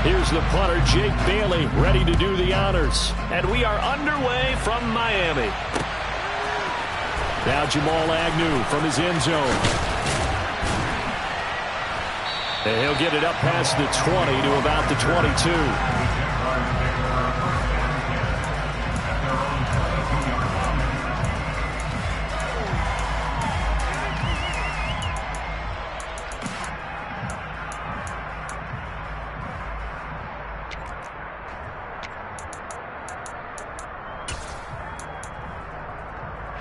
Here's the punter, Jake Bailey, ready to do the honors. And we are underway from Miami. Now Jamal Agnew from his end zone. And he'll get it up past the 20 to about the 22.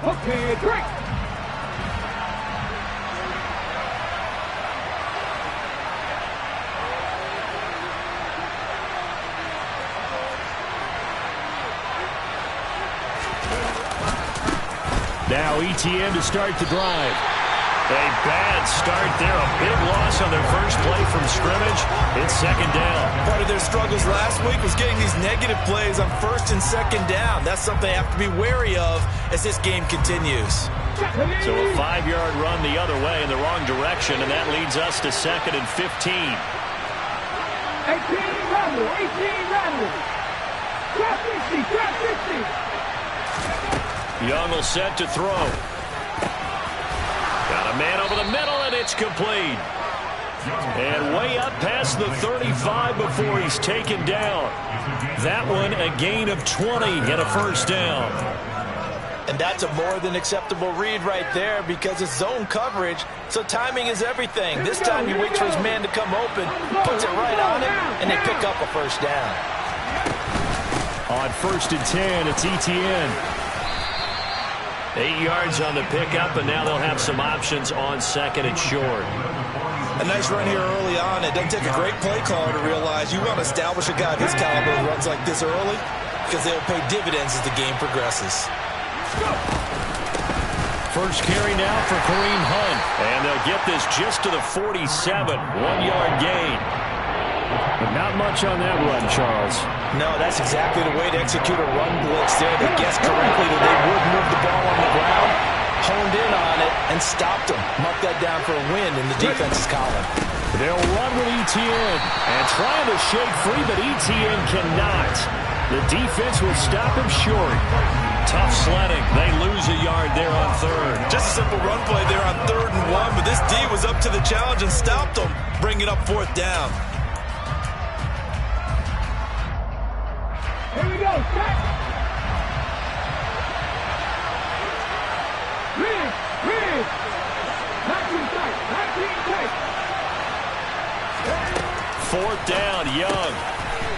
Okay, great. Now ETN to start the drive. A bad start there. A big loss on their first play from scrimmage. It's second down. Part of their struggles last week was getting these negative plays on first and second down. That's something they have to be wary of as this game continues. So a 5-yard run the other way in the wrong direction, and that leads us to second and 15. 18 rattle, 18 rattle. Drop 60, drop 60. Young will set to throw. Got a man over the middle, and it's complete. And way up past the 35 before he's taken down. That one a gain of 20 and a first down. And that's a more than acceptable read right there because it's zone coverage, so timing is everything. This time he waits for his man to come open, puts it right on him, and they pick up a first down. On first and 10, it's ETN. 8 yards on the pickup, and now they'll have some options on second and short. A nice run here early on. It doesn't take a great play caller to realize you want to establish a guy of his caliber who runs like this early because they'll pay dividends as the game progresses. First carry now for Kareem Hunt, and they'll get this just to the 47, 1-yard gain. But not much on that run, Charles. No, that's exactly the way to execute a run blitz there. They guessed correctly that they would move the ball on the ground, honed in on it, and stopped them. Mark that down for a win in the defense's column. They'll run with ETN and trying to shake free, but ETN cannot. The defense will stop him short. Tough sledding. They lose a yard there on third. Just a simple run play there on 3rd and 1, but this D was up to the challenge and stopped them, bringing up 4th down. Here we go, set. Rig. 19 tight. 4th down, Young.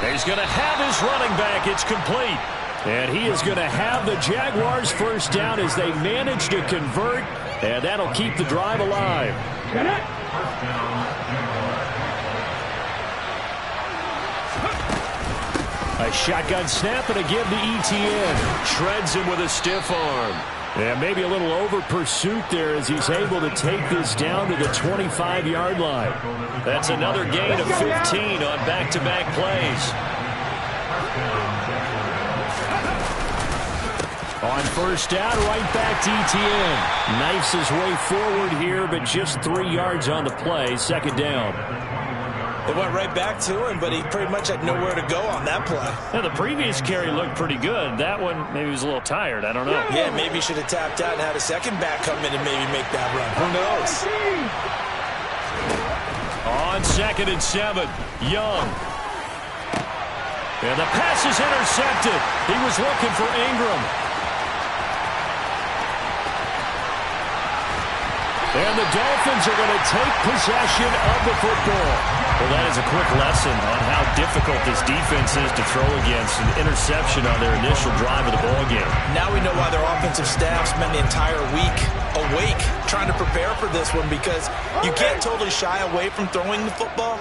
He's going to have his running back. It's complete. And he is going to have the Jaguars first down as they manage to convert, and that'll keep the drive alive. A shotgun snap and a give to ETN. Shreds him with a stiff arm. And maybe a little over pursuit there as he's able to take this down to the 25-yard line. That's another gain of 15 on back-to-back plays. On first down, right back to ETN. Knifes his way forward here, but just 3 yards on the play. Second down. They went right back to him, but he pretty much had nowhere to go on that play. Now, the previous carry looked pretty good. That one, maybe he was a little tired. I don't know. Yeah, maybe he should have tapped out and had a second back come in and maybe make that run. Who knows? On second and 7, Young. And the pass is intercepted. He was looking for Ingram. And the Dolphins are going to take possession of the football. Well, that is a quick lesson on how difficult this defense is to throw against. An interception on their initial drive of the ballgame. Now we know why their offensive staff spent the entire week awake trying to prepare for this one, because you can't totally shy away from throwing the football.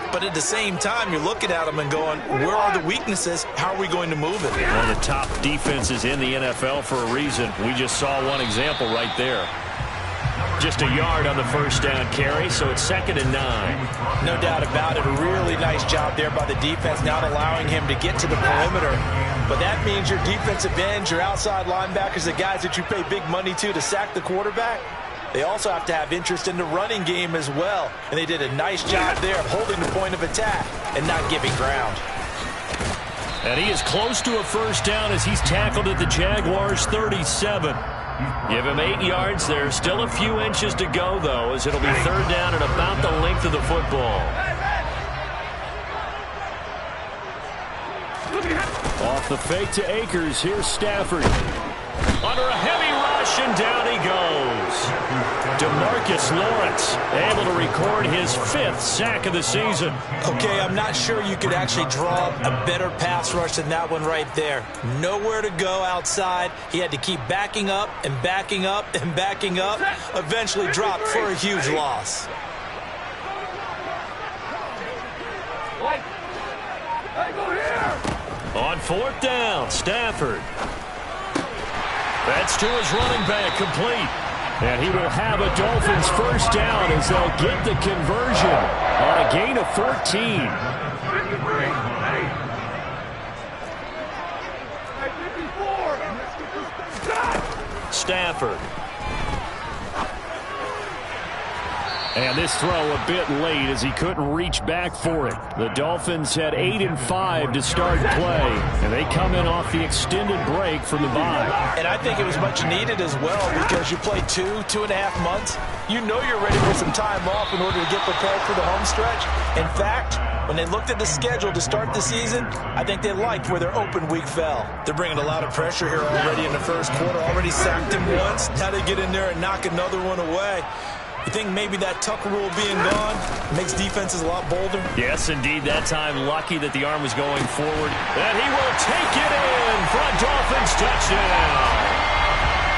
But at the same time, you're looking at them and going, where are the weaknesses? How are we going to move it? One of the top defenses in the NFL for a reason. We just saw one example right there. Just a yard on the first down carry, so it's second and 9. No doubt about it. A really nice job there by the defense, not allowing him to get to the perimeter. But that means your defensive ends, your outside linebackers, the guys that you pay big money to sack the quarterback, they also have to have interest in the running game as well. And they did a nice job there of holding the point of attack and not giving ground. And he is close to a first down as he's tackled at the Jaguars' 37. Give him 8 yards there. Still a few inches to go, though, as it'll be third down and about the length of the football. Off the fake to Akers. Here's Stafford. Under a heavy rush, and down he goes. DeMarcus Lawrence able to record his 5th sack of the season. Okay, I'm not sure you could actually draw a better pass rush than that one right there. Nowhere to go outside. He had to keep backing up and backing up and backing up. Eventually dropped for a huge loss. On 4th down, Stafford. That's to his running back, complete. And he will have a Dolphins first down as they'll get the conversion on a gain of 14. Stafford. And this throw a bit late as he couldn't reach back for it. The Dolphins had 8-5 to start play, and they come in off the extended break from the bye. And I think it was much needed as well because you play 2.5 months. You know you're ready for some time off in order to get prepared for the home stretch. In fact, when they looked at the schedule to start the season, I think they liked where their open week fell. They're bringing a lot of pressure here already in the first quarter. Already sacked him once. Now they get in there and knock another one away. You think maybe that Tucker rule being gone makes defenses a lot bolder? Yes, indeed. That time lucky that the arm was going forward. And he will take it in for a Dolphins touchdown.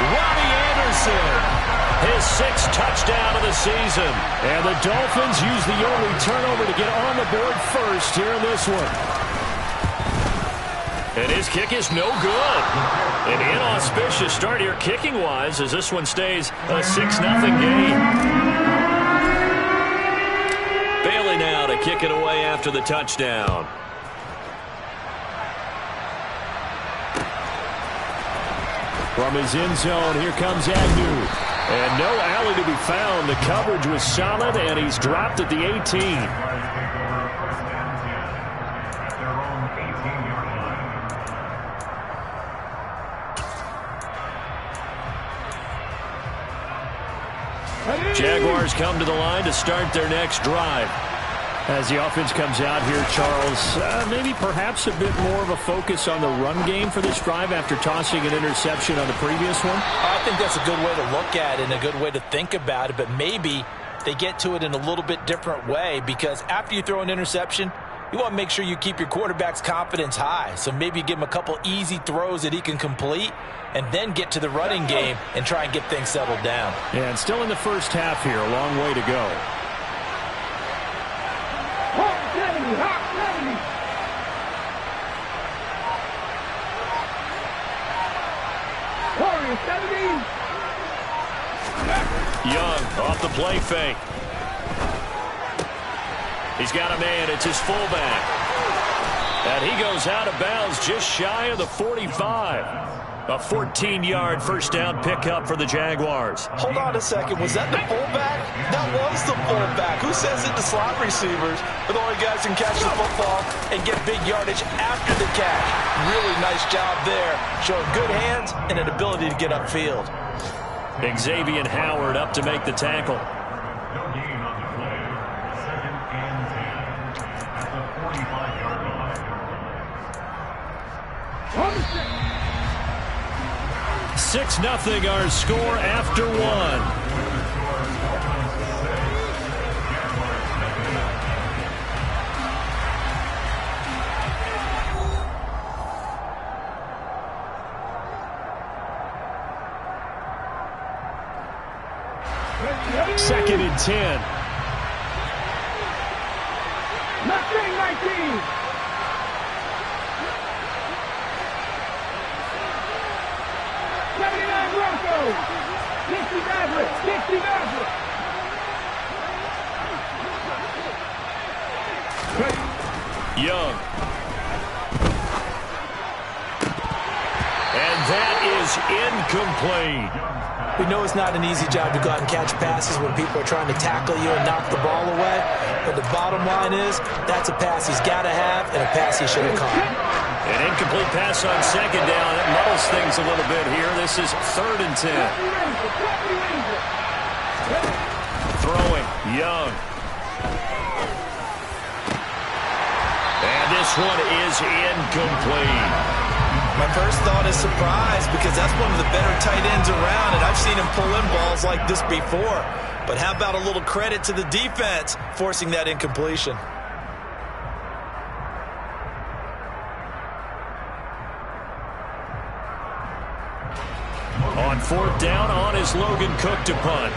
Robbie Anderson, his 6th touchdown of the season. And the Dolphins use the only turnover to get on the board first here in this one. And his kick is no good. An inauspicious start here kicking-wise as this one stays a 6-0 game. Bailey now to kick it away after the touchdown. From his end zone, here comes Agnew. And no alley to be found. The coverage was solid, and he's dropped at the 18. Jaguars come to the line to start their next drive. As the offense comes out here, Charles, maybe perhaps a bit more of a focus on the run game for this drive after tossing an interception on the previous one? I think that's a good way to look at it and a good way to think about it, but maybe they get to it in a little bit different way because after you throw an interception, you want to make sure you keep your quarterback's confidence high. So maybe you give him a couple easy throws that he can complete and then get to the running game and try and get things settled down. Yeah, and still in the first half here, a long way to go. Young off the play fake. He's got a man. It's his fullback. And he goes out of bounds just shy of the 45. A 14-yard first down pickup for the Jaguars. Hold on a second. Was that the fullback? That was the fullback. Who says it to slot receivers? But the only guys who can catch the football and get big yardage after the catch. Really nice job there. Showing good hands and an ability to get upfield. Xavier Howard up to make the tackle. 6-0 our score after one. Second and 10. 19. Young. And that is incomplete. We know it's not an easy job to go out and catch passes when people are trying to tackle you and knock the ball away. But the bottom line is, that's a pass he's got to have and a pass he should have caught. An incomplete pass on second down. That muddles things a little bit here. This is 3rd and 10. Throwing, Young. And this one is incomplete. My first thought is surprise because that's one of the better tight ends around, and I've seen him pull in balls like this before. But how about a little credit to the defense forcing that incompletion? On 4th down, on is Logan Cook to punt.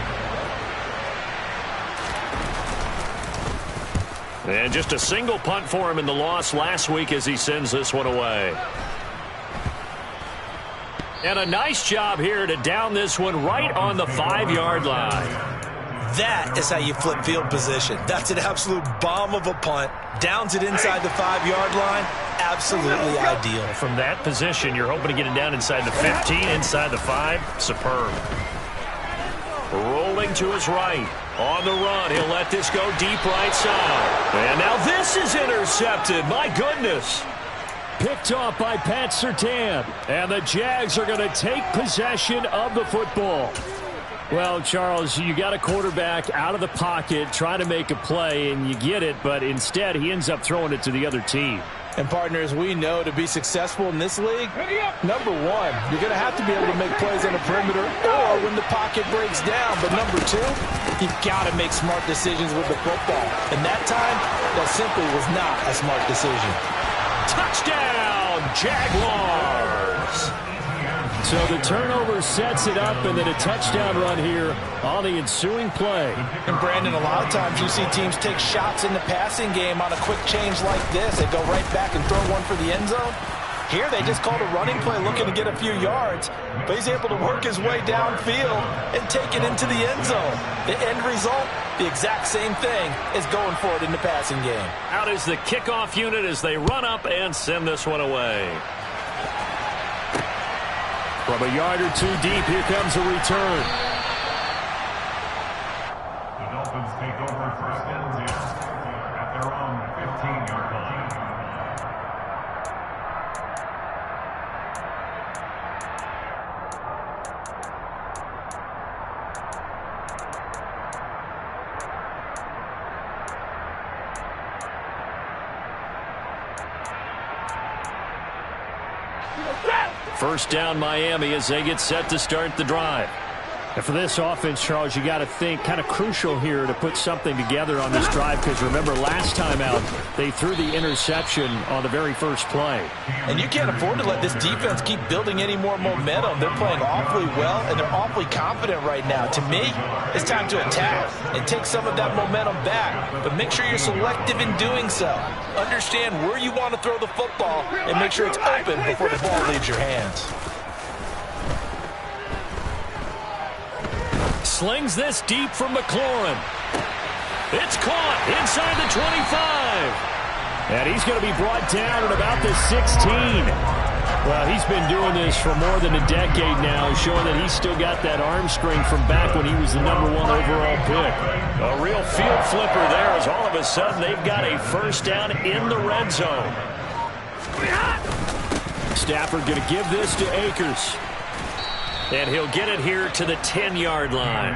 And just a single punt for him in the loss last week as he sends this one away. And a nice job here to down this one right on the 5-yard line. That is how you flip field position. That's an absolute bomb of a punt. Downs it inside the 5-yard line. Absolutely ideal. From that position, you're hoping to get it down inside the 15, inside the 5. Superb. Rolling to his right. On the run, he'll let this go deep right side. And now this is intercepted. My goodness. Picked off by Pat Surtain. And the Jags are going to take possession of the football. Well, Charles, you got a quarterback out of the pocket trying to make a play, and you get it, but instead he ends up throwing it to the other team. And partners, we know to be successful in this league, number one, you're going to have to be able to make plays on the perimeter or when the pocket breaks down. But number two, you've got to make smart decisions with the football. And that time, that simply was not a smart decision. Touchdown, Jaguars! So the turnover sets it up, and then a touchdown run here on the ensuing play. And Brandon, a lot of times you see teams take shots in the passing game on a quick change like this. They go right back and throw one for the end zone. Here they just called a running play looking to get a few yards, but he's able to work his way downfield and take it into the end zone. The end result, the exact same thing as going for it in the passing game. Out is the kickoff unit as they run up and send this one away. From a yard or two deep, here comes a return. The Dolphins take over 1st and 10 at their own 15-yard line. First down, Miami, as they get set to start the drive. And for this offense, Charles, you got to think kind of crucial here to put something together on this drive, because remember last time out they threw the interception on the very first play. And you can't afford to let this defense keep building any more momentum. They're playing awfully well, and they're awfully confident right now. To me, it's time to attack and take some of that momentum back, but make sure you're selective in doing so. Understand where you want to throw the football and make sure it's open before the ball leaves your hands. Slings this deep from McLaurin. It's caught inside the 25. And he's going to be brought down at about the 16. Well, he's been doing this for more than a decade now, showing that he's still got that arm strength from back when he was the #1 overall pick. A real field flipper there as all of a sudden they've got a first down in the red zone. Stafford going to give this to Akers. And he'll get it here to the 10-yard line.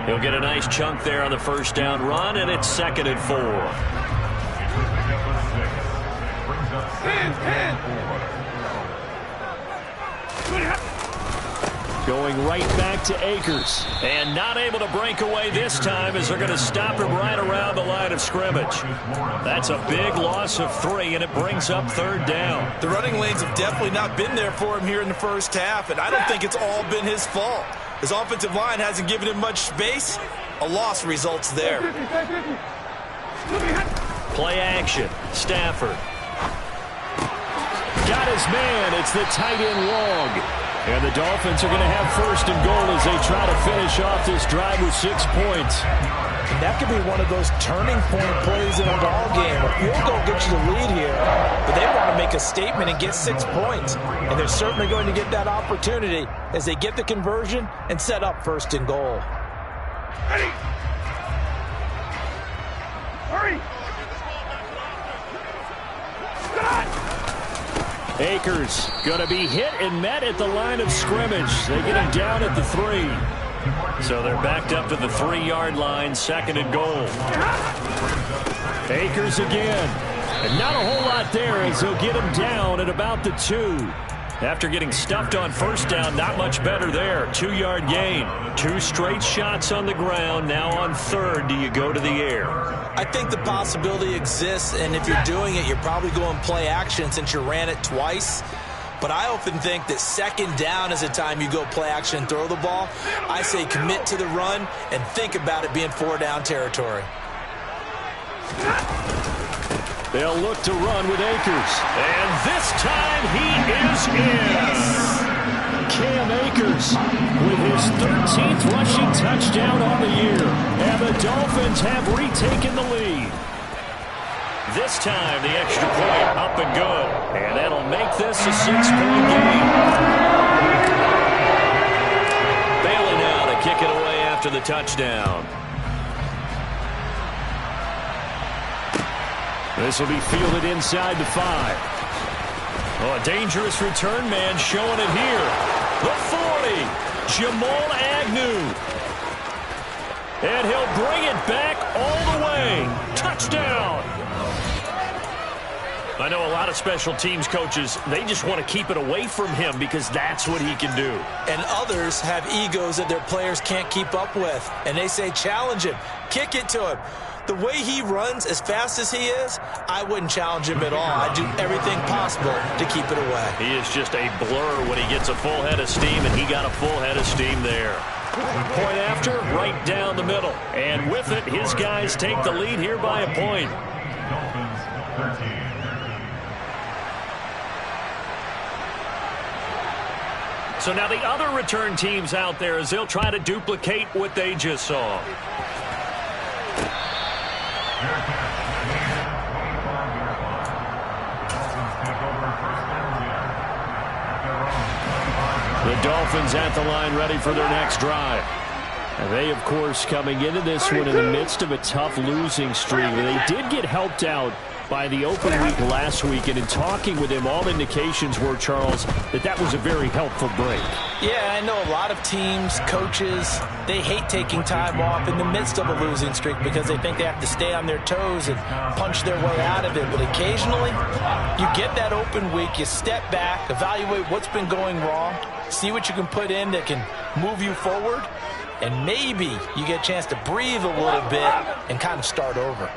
He'll get a nice chunk there on the first down run, and it's 2nd and 4. Going right back to Akers. And not able to break away this time as they're going to stop him right around the line of scrimmage. That's a big loss of 3, and it brings up 3rd down. The running lanes have definitely not been there for him here in the first half, and I don't think it's all been his fault. His offensive line hasn't given him much space. A loss results there. Play action. Stafford. Got his man. It's the tight end Long. And the Dolphins are going to have first and goal as they try to finish off this drive with 6 points. And that could be one of those turning point plays in a ball game. A field goal gets you the lead here, but they want to make a statement and get 6 points. And they're certainly going to get that opportunity as they get the conversion and set up first and goal. Ready. Hurry. Akers going to be hit and met at the line of scrimmage. They get him down at the 3. So they're backed up to the 3-yard line, second and goal. Akers again. And not a whole lot there as they'll get him down at about the 2. After getting stuffed on first down, not much better there. 2-yard gain. 2 straight shots on the ground. Now on third, do you go to the air? I think the possibility exists, and if you're doing it, you're probably going play action since you ran it twice. But I often think that second down is the time you go play action and throw the ball. I say commit to the run and think about it being 4-down territory. They'll look to run with Akers. And this time he is in. Cam Akers with his 13th rushing touchdown on the year. And the Dolphins have retaken the lead. This time the extra point up and good. And that'll make this a 6-point game. Bailey now to kick it away after the touchdown. This will be fielded inside the 5. Oh, a dangerous return man showing it here. The 40, Jamal Agnew. And he'll bring it back all the way. Touchdown. I know a lot of special teams coaches, they just want to keep it away from him because that's what he can do. And others have egos that their players can't keep up with. And they say challenge him, kick it to him. The way he runs as fast as he is, I wouldn't challenge him at all. I'd do everything possible to keep it away. He is just a blur when he gets a full head of steam, and he got a full head of steam there. Point after, right down the middle. And with it, his guys take the lead here by a point. Dolphins 13. So now the other return teams out there as they'll try to duplicate what they just saw. The Dolphins at the line ready for their next drive. And they, of course, coming into this one in the midst of a tough losing streak. They did get helped out by the open week last week, and in talking with him, all indications were, Charles, that was a very helpful break. Yeah, I know a lot of teams, coaches, they hate taking time off in the midst of a losing streak because they think they have to stay on their toes and punch their way out of it. But occasionally, you get that open week, you step back, evaluate what's been going wrong, see what you can put in that can move you forward, and maybe you get a chance to breathe a little bit and kind of start over.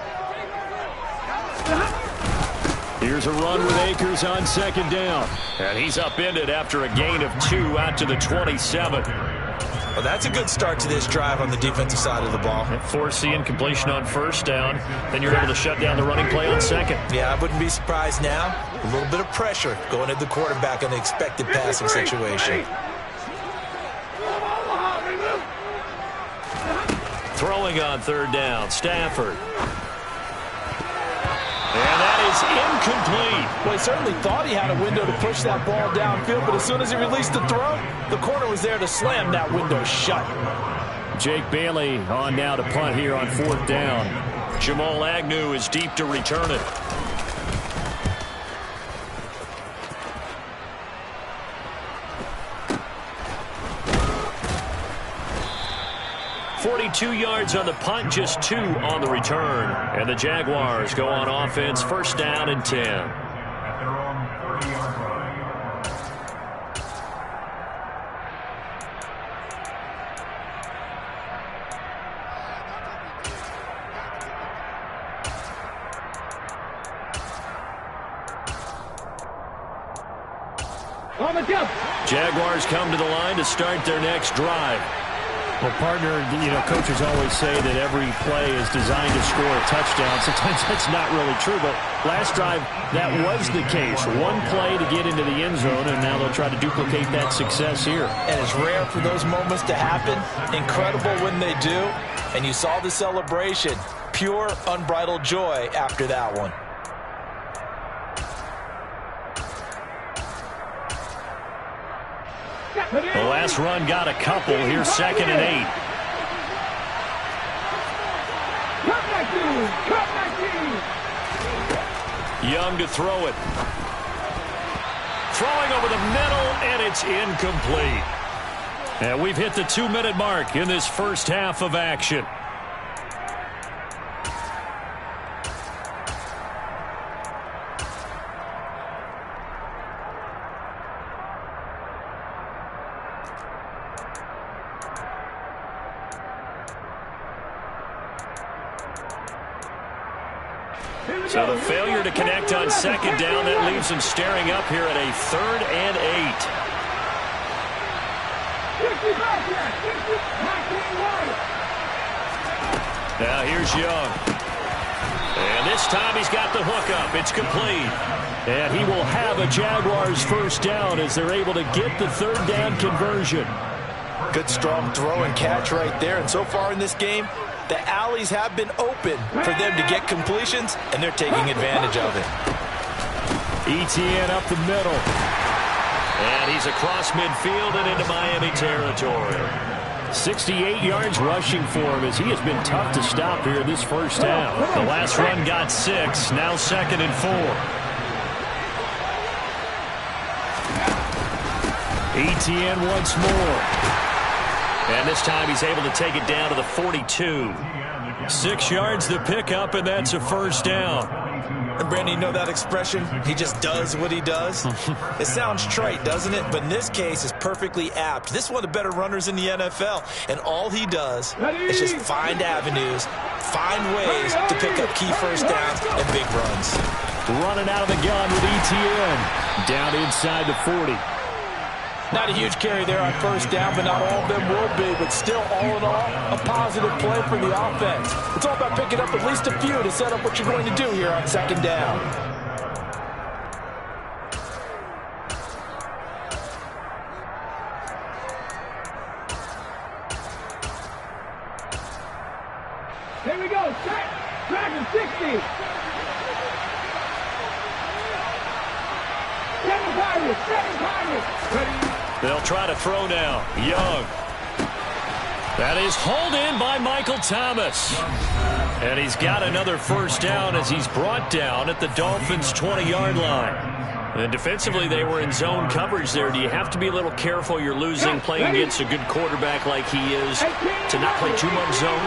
Here's a run with Akers on second down. And he's upended after a gain of 2 out to the 27. Well, that's a good start to this drive on the defensive side of the ball. Force the incompletion on first down. Then you're able to shut down the running play on second. Yeah, I wouldn't be surprised now. A little bit of pressure going at the quarterback in the expected passing situation. Throwing on third down, Stafford. And that is incomplete. Well, he certainly thought he had a window to push that ball downfield, but as soon as he released the throw, the corner was there to slam that window shut. Jake Bailey on now to punt here on fourth down. Jamal Agnew is deep to return it. .42 yards on the punt, just 2 on the return. And the Jaguars go on offense, first down and 10. At their own 30-yard line. Jaguars come to the line to start their next drive. Well, partner, coaches always say that every play is designed to score a touchdown. Sometimes that's not really true, but last drive, that was the case. One play to get into the end zone, and now they'll try to duplicate that success here. And it's rare for those moments to happen. Incredible when they do. And you saw the celebration. Pure, unbridled joy after that one. The last run got a couple. Here's 2nd and 8. Young to throw it. Throwing over the middle, and it's incomplete. And we've hit the 2-minute mark in this first half of action. So the failure to connect on 2nd down, that leaves them staring up here at a 3rd and 8. Now here's Young. And this time he's got the hookup. It's complete. And he will have a Jaguars first down as they're able to get the 3rd down conversion. Good strong throw and catch right there. And so far in this game, the alleys have been open for them to get completions, and they're taking advantage of it. ETN up the middle. And he's across midfield and into Miami territory. 68 yards rushing for him as he has been tough to stop here this first half. The last run got 6, now 2nd and 4. ETN once more. And this time he's able to take it down to the 42. 6 yards the pickup, and that's a first down. And Brandon, you know that expression? He just does what he does. It sounds trite, doesn't it? But in this case, it's perfectly apt. This is one of the better runners in the NFL. And all he does is just find avenues, find ways to pick up key first downs and big runs. Running out of the gun with ETN. Down inside the 40. Not a huge carry there on first down, but not all of them will be. But still, all in all, a positive play for the offense. It's all about picking up at least a few to set up what you're going to do here on 2nd down. Here we go. Dragon 60. 7 Pirates. They'll try to throw now. Young. That is hauled in by Michael Thomas. And he's got another first down as he's brought down at the Dolphins' 20-yard line. And defensively, they were in zone coverage there. Do you have to be a little careful? You're losing playing against a good quarterback like he is to not play too much zone?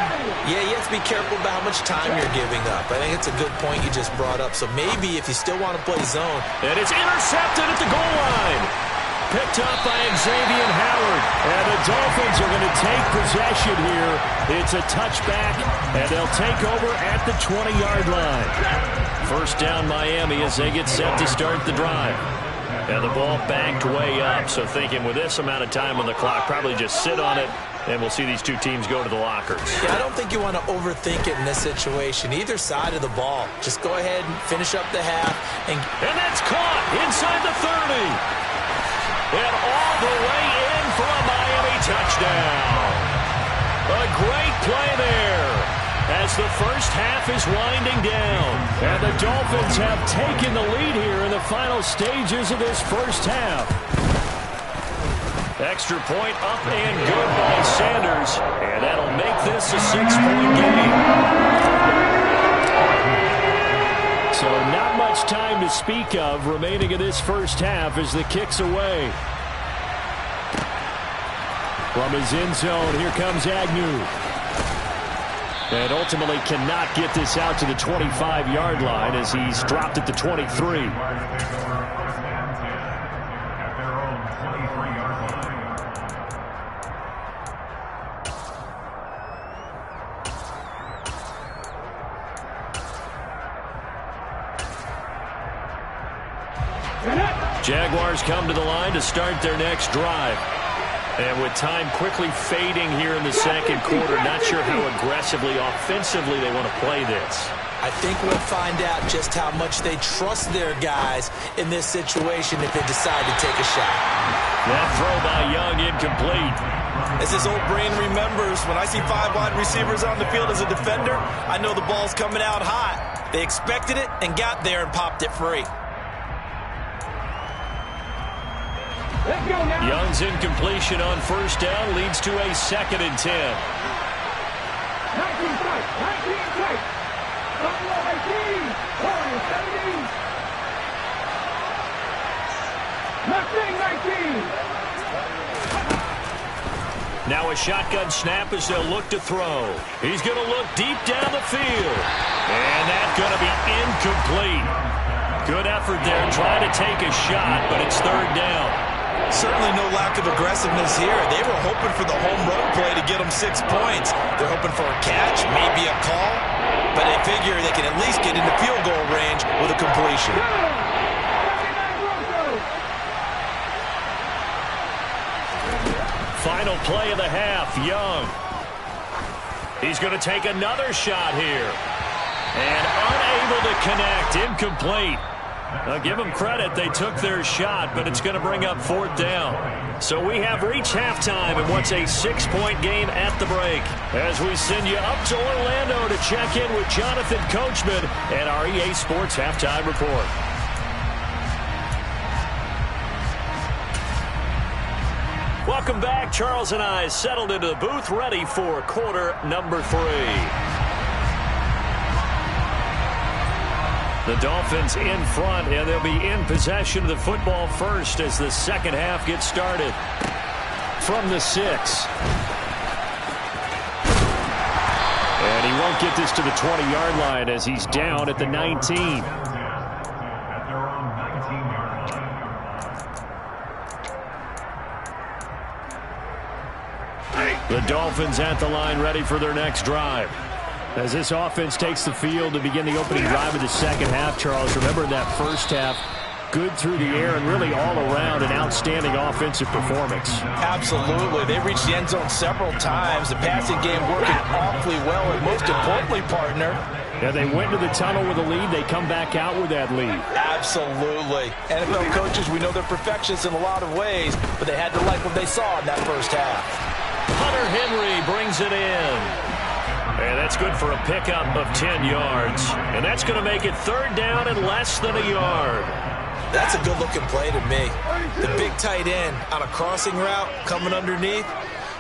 Yeah, you have to be careful about how much time you're giving up. I think it's a good point you just brought up. So maybe if you still want to play zone. And it's intercepted at the goal line. Picked up by Xavier Howard. And the Dolphins are going to take possession here. It's a touchback, and they'll take over at the 20-yard line. First down Miami as they get set to start the drive. And the ball backed way up, so thinking with this amount of time on the clock, probably just sit on it, and we'll see these two teams go to the lockers. Yeah, I don't think you want to overthink it in this situation. Either side of the ball. Just go ahead and finish up the half. And that's caught inside the 30. And all the way in for a Miami touchdown. A great play there as the first half is winding down. And the Dolphins have taken the lead here in the final stages of this first half. Extra point up and good by Sanders. And that'll make this a 6-point game. So not much time to speak of remaining in this first half as the kick's away. From his end zone, here comes Agnew. And ultimately cannot get this out to the 25-yard line as he's dropped at the 23. Jaguars come to the line to start their next drive. And with time quickly fading here in the second quarter, not sure how aggressively, offensively they want to play this. I think we'll find out just how much they trust their guys in this situation if they decide to take a shot. That throw by Young incomplete. As his old brain remembers, when I see 5 wide receivers on the field as a defender, I know the ball's coming out hot. They expected it and got there and popped it free. Young's incompletion on first down leads to a 2nd and 10. 19 tight. 18. 19. Now a shotgun snap as they'll look to throw. He's going to look deep down the field. And that's going to be incomplete. Good effort there trying to take a shot, but it's 3rd down. Certainly no lack of aggressiveness here. They were hoping for the home run play to get them 6 points. They're hoping for a catch, maybe a call, but they figure they can at least get into field goal range with a completion. Final play of the half, Young. He's going to take another shot here. And unable to connect, incomplete. I'll give them credit, they took their shot, but it's going to bring up 4th down. So we have reached halftime in what's a 6-point game at the break. As we send you up to Orlando to check in with Jonathan Coachman and our EA Sports Halftime Report. Welcome back. Charles and I settled into the booth, ready for quarter number 3. The Dolphins in front, and they'll be in possession of the football first as the second half gets started. From the 6. And he won't get this to the 20-yard line as he's down at the 19. At their own 19-yard line. The Dolphins at the line, ready for their next drive. As this offense takes the field to begin the opening drive of the second half, Charles, remember that first half, good through the air and really all around an outstanding offensive performance. Absolutely. They reached the end zone several times. The passing game working awfully well, and most importantly, partner, Yeah, they went to the tunnel with a lead. They come back out with that lead. absolutely. NFL coaches, we know they're perfectionists in a lot of ways, but they had to like what they saw in that first half. Hunter Henry brings it in. And that's good for a pickup of 10 yards. And that's going to make it 3rd down and less than a yard. That's a good-looking play to me. The big tight end on a crossing route coming underneath.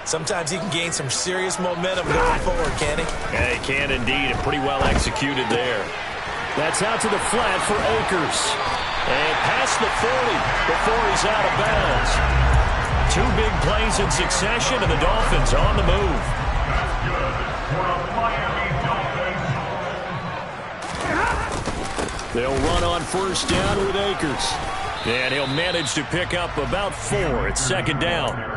Sometimes he can gain some serious momentum going forward, can he? Yeah, he can indeed, and pretty well executed there. That's out to the flat for Akers. And past the 40 before he's out of bounds. 2 big plays in succession, and the Dolphins on the move. That's good for the Miami Dolphins. They'll run on first down with Akers. And he'll manage to pick up about 4 at 2nd down.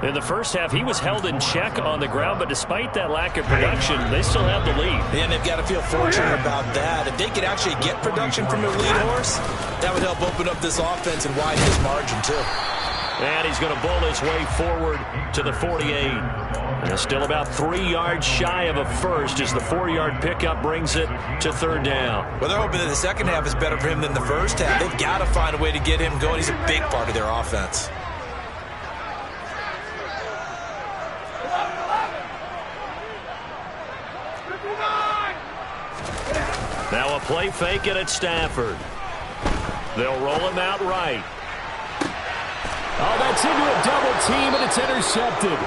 In the first half, he was held in check on the ground, but despite that lack of production, they still have the lead. And they've got to feel fortunate about that. If they could actually get production from their lead horse, that would help open up this offense and widen his margin, too. And he's going to bowl his way forward to the 48. And still about 3 yards shy of a first as the 4-yard pickup brings it to 3rd down. Well, they're hoping that the second half is better for him than the first half. They've got to find a way to get him going. He's a big part of their offense. Now a play fake it at Stafford. They'll roll him out right. Oh, that's into a double team, and it's intercepted.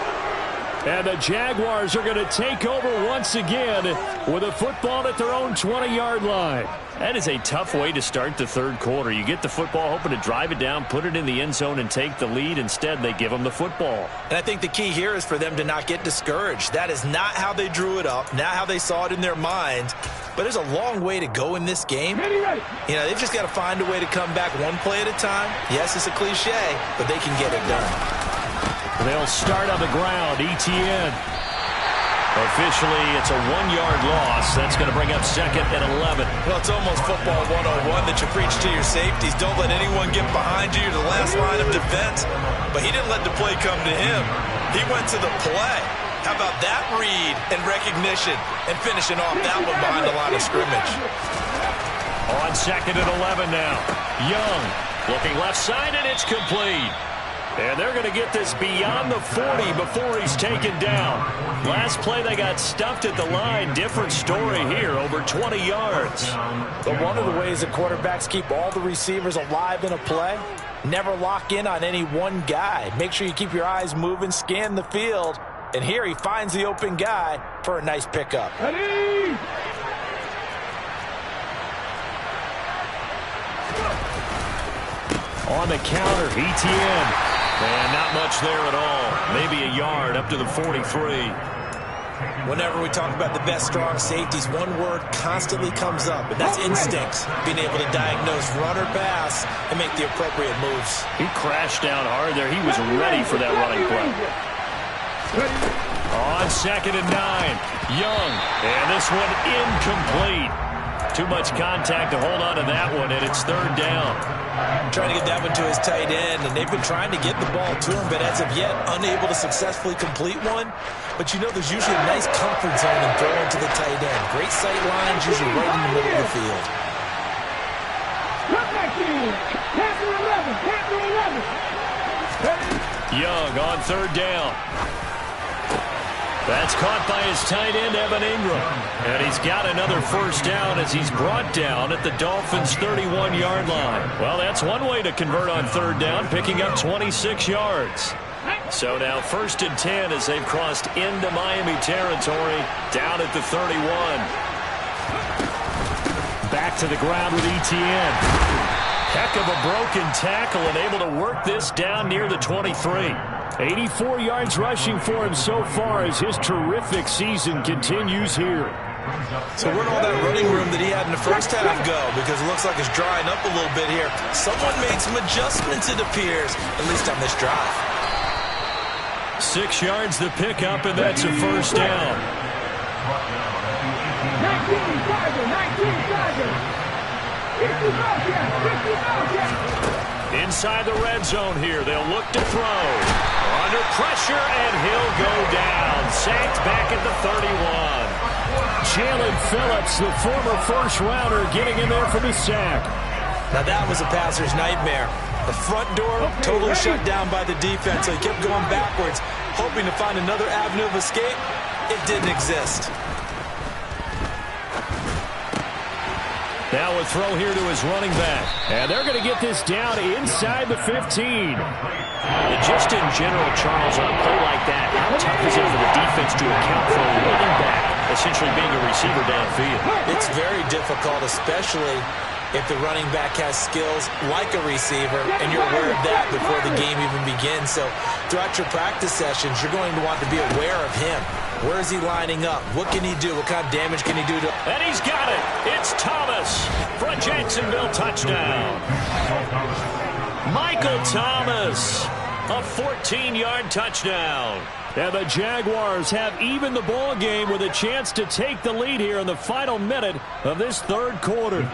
And the Jaguars are going to take over once again with a football at their own 20-yard line. That is a tough way to start the 3rd quarter. You get the football, hoping to drive it down, put it in the end zone, and take the lead. Instead, they give them the football. And I think the key here is for them to not get discouraged. That is not how they drew it up, not how they saw it in their minds. But there's a long way to go in this game. You know, they've just got to find a way to come back one play at a time. Yes, it's a cliche, but they can get it done. They'll start on the ground. ETN. Officially, it's a 1-yard loss. That's going to bring up 2nd and 11. Well, it's almost football 101 that you preach to your safeties. Don't let anyone get behind you to the last line of defense. But he didn't let the play come to him. He went to the play. How about that read and recognition and finishing off that one behind the line of scrimmage? On 2nd and 11 now. Young looking left side, and it's complete. And they're going to get this beyond the 40 before he's taken down. Last play, they got stuffed at the line. Different story here, over 20 yards. But one of the ways that quarterbacks keep all the receivers alive in a play, never lock in on any one guy. Make sure you keep your eyes moving, scan the field. And here he finds the open guy for a nice pickup. Ready? On the counter, ETN. And not much there at all. Maybe a yard up to the 43. Whenever we talk about the best strong safeties, one word constantly comes up, and that's instinct. Being able to diagnose run or pass and make the appropriate moves. He crashed down hard there. He was ready for that running play. On 2nd and 9, Young. And this one incomplete. Too much contact to hold on to that one, and it's 3rd down. Trying to get that one to his tight end, and they've been trying to get the ball to him, but as of yet, unable to successfully complete one. But you know there's usually a nice comfort zone in throwing to the tight end. Great sight lines, usually right in the middle of the field. Young on 3rd down. That's caught by his tight end, Evan Ingram. And he's got another 1st down as he's brought down at the Dolphins' 31-yard line. Well, that's one way to convert on 3rd down, picking up 26 yards. So now 1st and 10 as they've crossed into Miami territory, down at the 31. Back to the ground with ETN. Heck of a broken tackle and able to work this down near the 23. 84 yards rushing for him so far as his terrific season continues here. So where'd all that running room that he had in the first half go? Because it looks like it's drying up a little bit here. Someone made some adjustments, it appears, at least on this drive. 6 yards the pickup, and that's a 1st down. 19 Inside the red zone here, they'll look to throw. Under pressure, and he'll go down. Sacked back at the 31. Jalen Phillips, the former 1st-rounder, getting in there for the sack. Now that was a passer's nightmare. The front door totally shut down by the defense, so he kept going backwards, hoping to find another avenue of escape. It didn't exist. Now a throw here to his running back. And they're going to get this down inside the 15. And just in general, Charles, on a play like that, how tough is it for the defense to account for a running back essentially being a receiver downfield? It's very difficult, especially if the running back has skills like a receiver, and you're aware of that before the game even begins. So throughout your practice sessions, you're going to want to be aware of him. Where is he lining up? What can he do? What kind of damage can he do to... And he's got it. It's Thomas for a Jacksonville touchdown. Michael Thomas, a 14-yard touchdown. And the Jaguars have evened the ball game with a chance to take the lead here in the final minute of this 3rd quarter.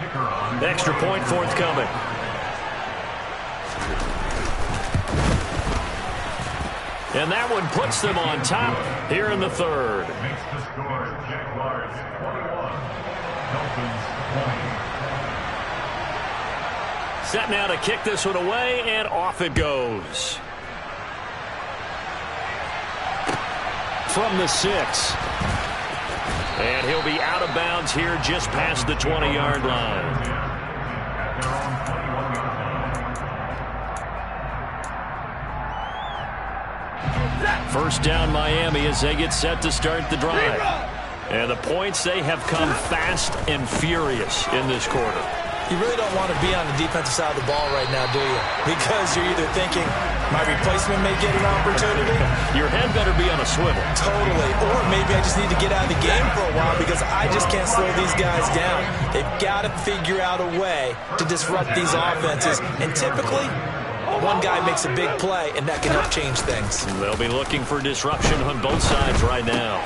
Extra point forthcoming. And that one puts them on top here in the 3rd. Makes the score Jaguars 21, Dolphins 20. Set now to kick this one away, and off it goes. From the 6. And he'll be out of bounds here just past the 20-yard line. First down Miami as they get set to start the drive. And the points, they have come fast and furious in this quarter. You really don't want to be on the defensive side of the ball right now, do you? Because you're either thinking, my replacement may get an opportunity. Your head better be on a swivel. Totally. Or maybe I just need to get out of the game for a while because I just can't slow these guys down. They've got to figure out a way to disrupt these offenses. And typically, one guy makes a big play, and that can help change things. They'll be looking for disruption on both sides right now.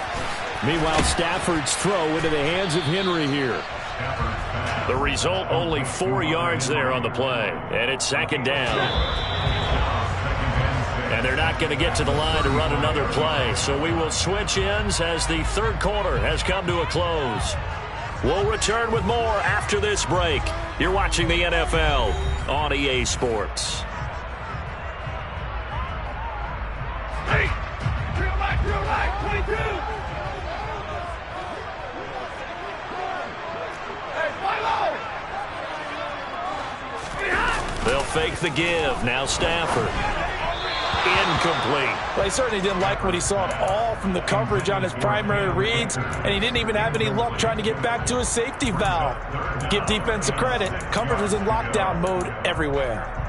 Meanwhile, Stafford's throw into the hands of Henry here. The result, only 4 yards there on the play. And it's second down. And they're not going to get to the line to run another play. So we will switch ends as the third quarter has come to a close. We'll return with more after this break. You're watching the NFL on EA Sports. Hey, real life, 22. They'll fake the give. Now Stafford. Incomplete. Well, he certainly didn't like what he saw at all from the coverage on his primary reads, and he didn't even have any luck trying to get back to his safety valve. Give defense a credit. Coverage was in lockdown mode everywhere.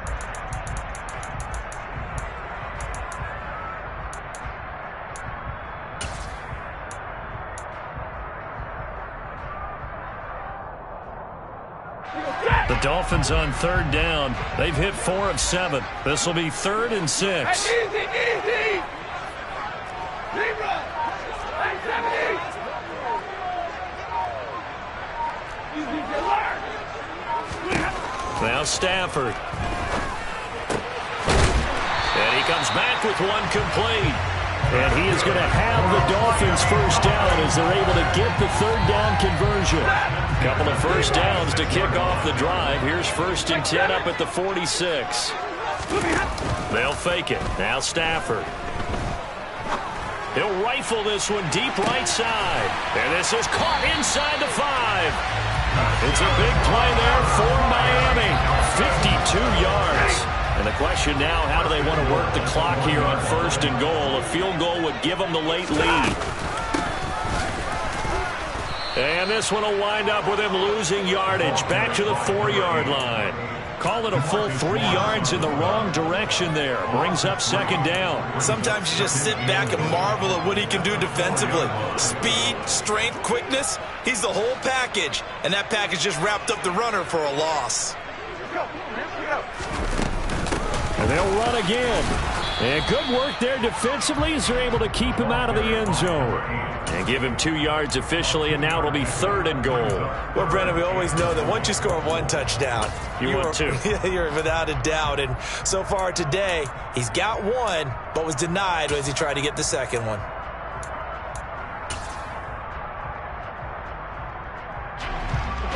The Dolphins on third down. They've hit 4 of 7. This will be 3rd and 6. Easy. Libra. 70. Easy to learn. Now Stafford. And he comes back with one complete. And he is going to have the Dolphins first down as they're able to get the third down conversion. Couple of first downs to kick off the drive. Here's 1st and 10 up at the 46. They'll fake it. Now Stafford. He'll rifle this one deep right side. And this is caught inside the 5. It's a big play there for Miami. 52 yards. And the question now, how do they want to work the clock here on 1st and goal? A field goal would give them the late lead. And this one will wind up with him losing yardage back to the 4-yard line. Call it a full 3 yards in the wrong direction there. Brings up second down. Sometimes you just sit back and marvel at what he can do defensively. Speed, strength, quickness. He's the whole package. And that package just wrapped up the runner for a loss. And they'll run again. And good work there defensively as they're able to keep him out of the end zone. And give him 2 yards officially, and now it'll be 3rd and goal. Well, Brennan, we always know that once you score 1 touchdown, you want 2. You're without a doubt. And so far today, he's got 1, but was denied as he tried to get the second one.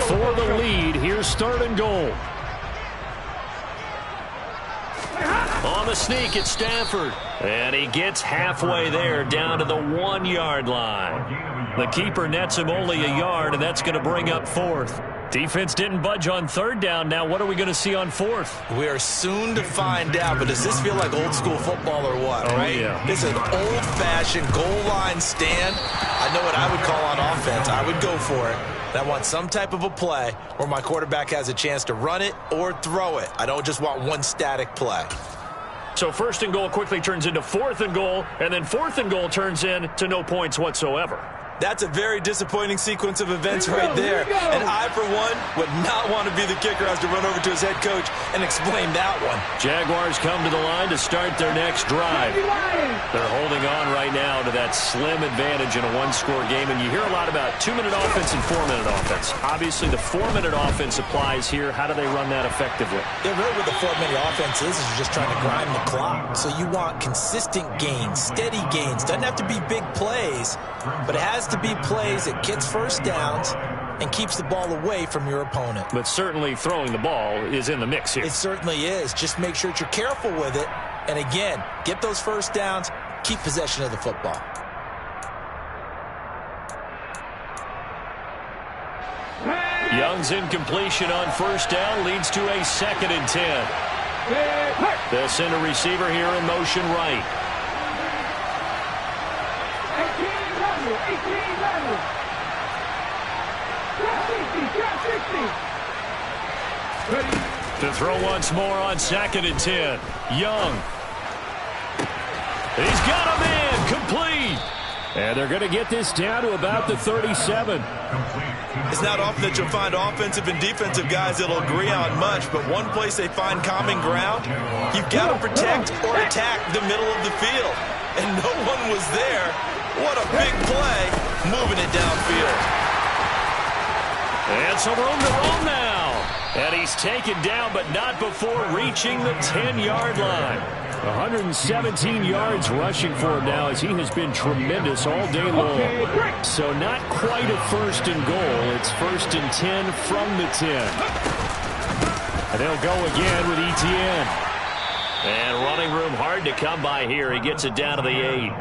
For the lead, here's 3rd and goal. On the sneak, it's Stafford. And he gets halfway there, down to the 1-yard line. The keeper nets him only a yard, and that's going to bring up 4th. Defense didn't budge on 3rd down. Now what are we going to see on 4th? We are soon to find out, but does this feel like old school football or what, right? Yeah. This is an old-fashioned goal line stand. I know what I would call on offense. I would go for it. I want some type of a play where my quarterback has a chance to run it or throw it. I don't just want one static play. So 1st and goal quickly turns into 4th and goal, and then 4th and goal turns into no points whatsoever. That's a very disappointing sequence of events right there. And I, for one, would not want to be the kicker who has to run over to his head coach and explain that one. Jaguars come to the line to start their next drive. They're holding on right now to that slim advantage in a 1-score game. And you hear a lot about 2-minute offense and 4-minute offense. Obviously, the 4-minute offense applies here. How do they run that effectively? Yeah, really what the 4-minute offense is you're just trying to grind the clock. So you want consistent gains, steady gains. Doesn't have to be big plays, but it has to be plays that gets first downs and keeps the ball away from your opponent. But certainly throwing the ball is in the mix here. It certainly is. Just make sure that you're careful with it. And again, get those first downs, keep possession of the football. Young's incompletion on 1st down leads to a 2nd and 10. They'll send a receiver here in motion right. To throw once more on 2nd and 10. Young. He's got him in. Complete. And they're going to get this down to about the 37. It's not often that you'll find offensive and defensive guys that'll agree on much, but one place they find common ground, you've got to protect or attack the middle of the field. And no one was there What a big play, moving it downfield. And some room to roam now. And he's taken down, but not before reaching the 10-yard line. 117 yards rushing for him now, as he has been tremendous all day long. So not quite a first and goal. It's first and 10 from the 10. And they'll go again with Etienne. And running room hard to come by here. He gets it down to the 8.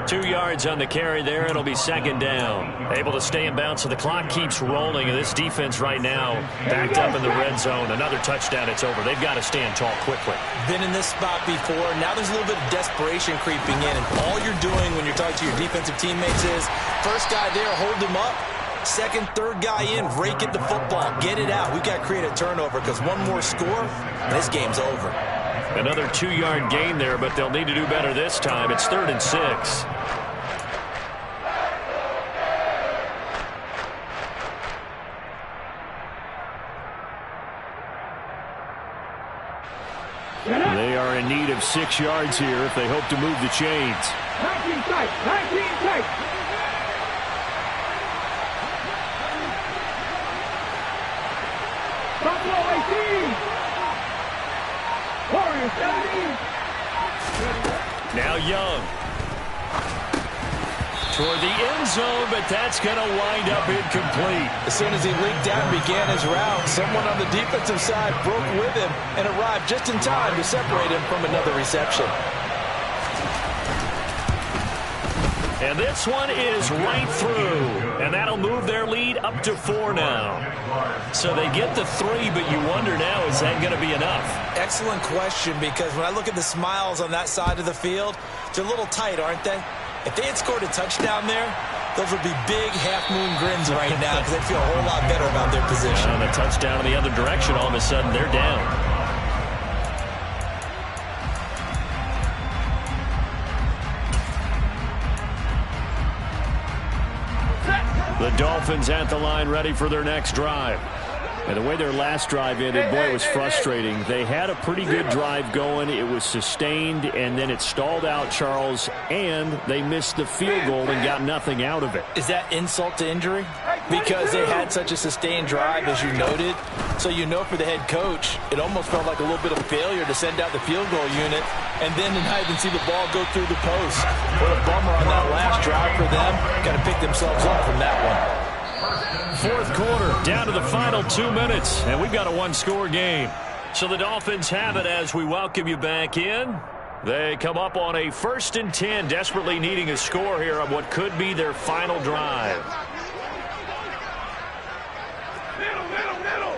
2 yards on the carry there. It'll be second down. Able to stay in bounds, so the clock keeps rolling. And this defense right now backed up in the red zone. Another touchdown, it's over. They've got to stand tall quickly. Been in this spot before. Now there's a little bit of desperation creeping in. And all you're doing when you're talking to your defensive teammates is, first guy there, hold him up. Second, third guy in, rake at the football. Get it out. We've got to create a turnover, because one more score, and this game's over. Another 2-yard gain there, but they'll need to do better this time. It's 3rd and 6. They are in need of 6 yards here if they hope to move the chains. 19 tight, 19 tight. Buffalo 18. Warriors 17. Now Young. Toward the end zone, but that's going to wind up incomplete. As soon as he leaked out and began his route, someone on the defensive side broke with him and arrived just in time to separate him from another reception. And this one is right through. And that'll move their lead up to 4 now. So they get the 3, but you wonder now, is that going to be enough? Excellent question, because when I look at the smiles on that side of the field, they're a little tight, aren't they? If they had scored a touchdown there, those would be big half-moon grins right now, because they'd feel a whole lot better about their position. And a touchdown in the other direction, all of a sudden they're down. The Dolphins at the line, ready for their next drive. And the way their last drive ended, boy, it was frustrating. They had a pretty good drive going. It was sustained, and then it stalled out, Charles, and they missed the field goal and got nothing out of it. Is that insult to injury? Because they had such a sustained drive, as you noted. So you know, for the head coach, it almost felt like a little bit of failure to send out the field goal unit and then to not even see the ball go through the post. What a bummer on that last drive for them. Got to pick themselves up from that one. 4th quarter, down to the final 2 minutes, and we've got a 1-score game. So the Dolphins have it as we welcome you back in. They come up on a 1st and 10, desperately needing a score here on what could be their final drive. Middle, middle, middle.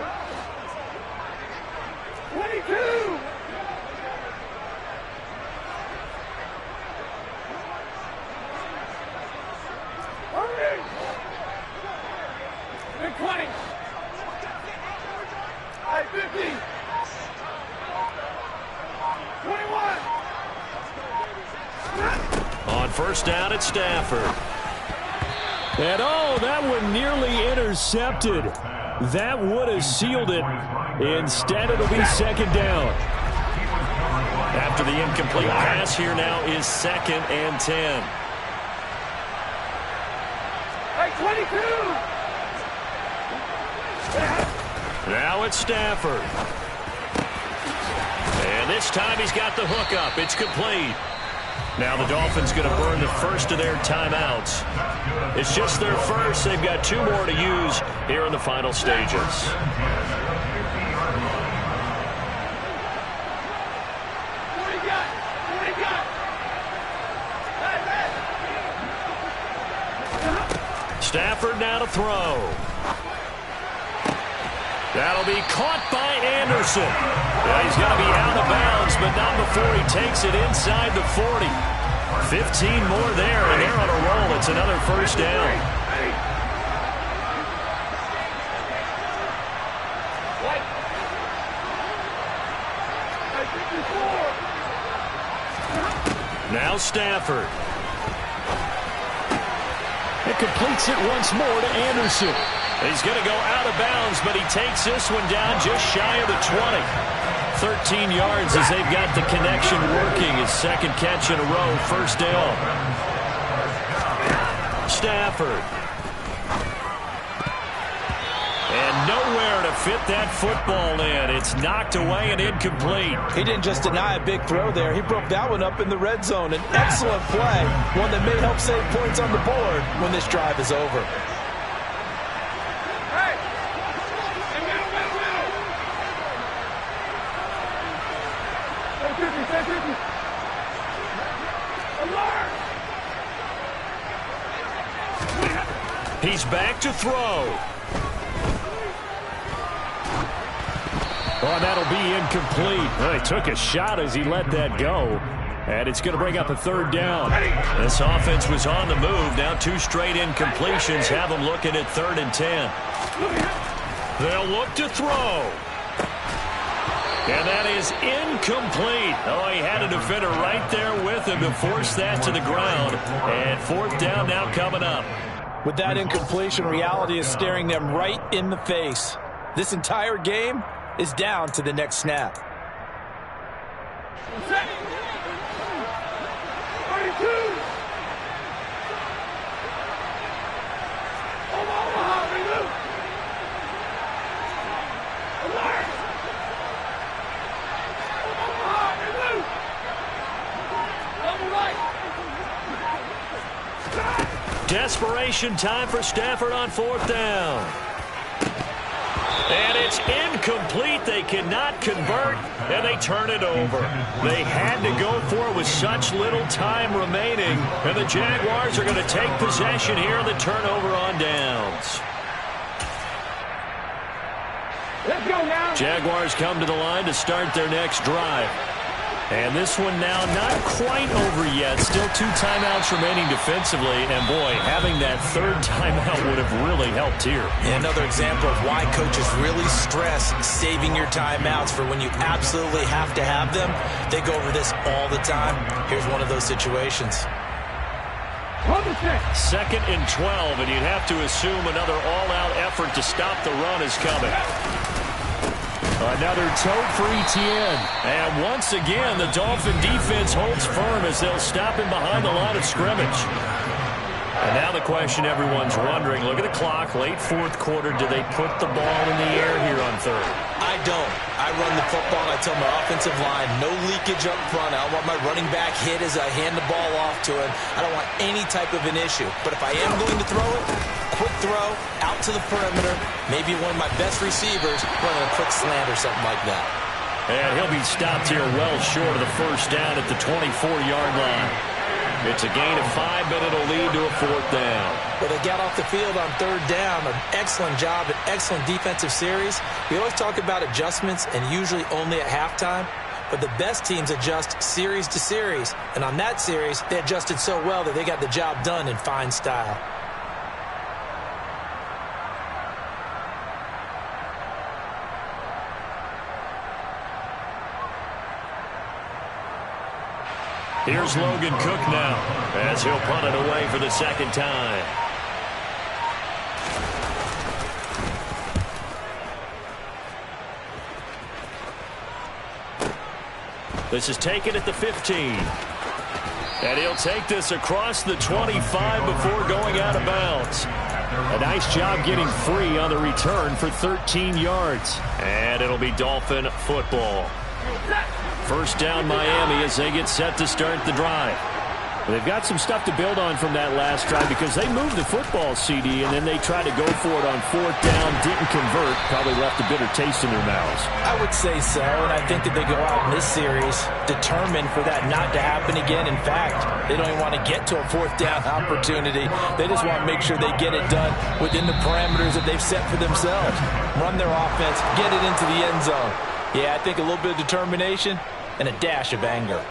22. Hurry. 20. 50. 21. On 1st down, it's Stafford. And oh, that one nearly intercepted. That would have sealed it. Instead, it'll be 2nd down. After the incomplete pass, here now is 2nd and 10. Hey, 22. Now it's Stafford. And this time he's got the hook up. It's complete. Now the Dolphins going to burn the first of their timeouts. It's just their first. They've got 2 more to use here in the final stages. Stafford now to throw. That'll be caught by Anderson. Yeah, he's going to be out of bounds, but not before he takes it inside the 40. 15 more there, and they're on a roll. It's another 1st down. Now Stafford. It completes it once more to Anderson. He's going to go out of bounds, but he takes this one down just shy of the 20. 13 yards as they've got the connection working. His 2nd catch in a row, 1st down. Stafford. And nowhere to fit that football in. It's knocked away and incomplete. He didn't just deny a big throw there. He broke that one up in the red zone. An excellent play, one that may help save points on the board when this drive is over. He's back to throw. Oh, that'll be incomplete. Well, he took a shot as he let that go. And it's going to bring up a third down. This offense was on the move. Now 2 straight incompletions have them looking at 3rd and 10. They'll look to throw. And that is incomplete. Oh, he had a defender right there with him to force that to the ground. And 4th down now coming up. With that incompletion, reality is staring them right in the face. This entire game is down to the next snap. 32. Desperation time for Stafford on 4th down. And it's incomplete. They cannot convert, and they turn it over. They had to go for it with such little time remaining, and the Jaguars are going to take possession here on the turnover on downs. Let's go now. Jaguars come to the line to start their next drive. And this one now not quite over yet. Still 2 timeouts remaining defensively. And, boy, having that 3rd timeout would have really helped here. Yeah, another example of why coaches really stress saving your timeouts for when you absolutely have to have them. They go over this all the time. Here's one of those situations. 2nd and 12, and you'd have to assume another all-out effort to stop the run is coming. Another tote for Etienne. And once again, the Dolphin defense holds firm as they'll stop him behind the line of scrimmage. And now the question everyone's wondering, look at the clock, late 4th quarter, do they put the ball in the air here on 3rd? I don't. I run the football, and I tell my offensive line, no leakage up front. I don't want my running back hit as I hand the ball off to him. I don't want any type of an issue. But if I am going to throw it, quick throw, out to the perimeter, maybe one of my best receivers running a quick slant or something like that. And he'll be stopped here well short of the 1st down at the 24-yard line. It's a gain of 5, but it'll lead to a 4th down. Well, they got off the field on 3rd down. An excellent job, an excellent defensive series. We always talk about adjustments, and usually only at halftime. But the best teams adjust series to series. And on that series, they adjusted so well that they got the job done in fine style. Here's Logan Cook now as he'll punt it away for the 2nd time. This is taken at the 15. And he'll take this across the 25 before going out of bounds. A nice job getting free on the return for 13 yards. And it'll be Dolphin football. 1st down Miami as they get set to start the drive. They've got some stuff to build on from that last drive because they moved the football, CD, and then they tried to go for it on 4th down, didn't convert, probably left a bitter taste in their mouths. I would say so, and I think that they go out in this series determined for that not to happen again. In fact, they don't even want to get to a 4th down opportunity. They just want to make sure they get it done within the parameters that they've set for themselves. Run their offense, get it into the end zone. Yeah, I think a little bit of determination and a dash of anger.